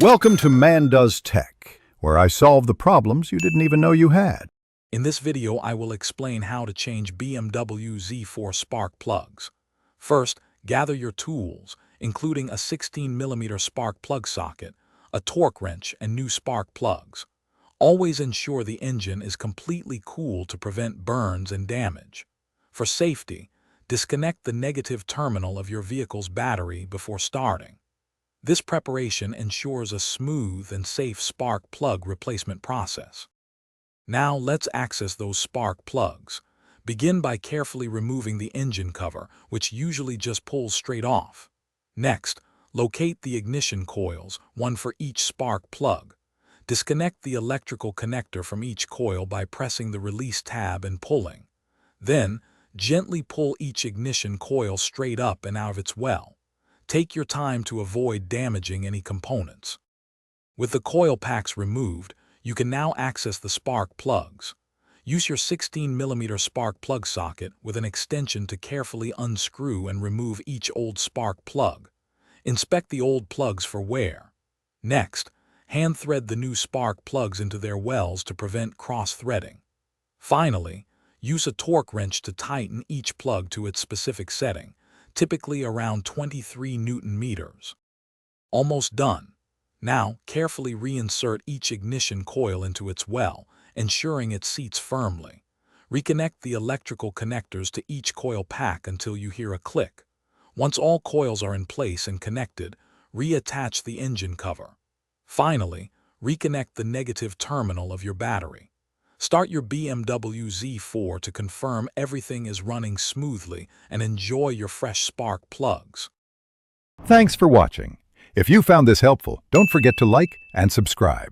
Welcome to Man Does Tech, where I solve the problems you didn't even know you had. In this video, I will explain how to change BMW Z4 spark plugs. First, gather your tools, including a 16mm spark plug socket, a torque wrench, and new spark plugs. Always ensure the engine is completely cool to prevent burns and damage. For safety, disconnect the negative terminal of your vehicle's battery before starting. This preparation ensures a smooth and safe spark plug replacement process. Now let's access those spark plugs. Begin by carefully removing the engine cover, which usually just pulls straight off. Next, locate the ignition coils, one for each spark plug. Disconnect the electrical connector from each coil by pressing the release tab and pulling. Then, gently pull each ignition coil straight up and out of its well. Take your time to avoid damaging any components. With the coil packs removed, you can now access the spark plugs. Use your 16mm spark plug socket with an extension to carefully unscrew and remove each old spark plug. Inspect the old plugs for wear. Next, hand thread the new spark plugs into their wells to prevent cross-threading. Finally, use a torque wrench to tighten each plug to its specific setting, typically around 23 Newton meters. Almost done. Now, carefully reinsert each ignition coil into its well, ensuring it seats firmly. Reconnect the electrical connectors to each coil pack until you hear a click. Once all coils are in place and connected, reattach the engine cover. Finally, reconnect the negative terminal of your battery. Start your BMW Z4 to confirm everything is running smoothly and enjoy your fresh spark plugs. Thanks for watching. If you found this helpful, don't forget to like and subscribe.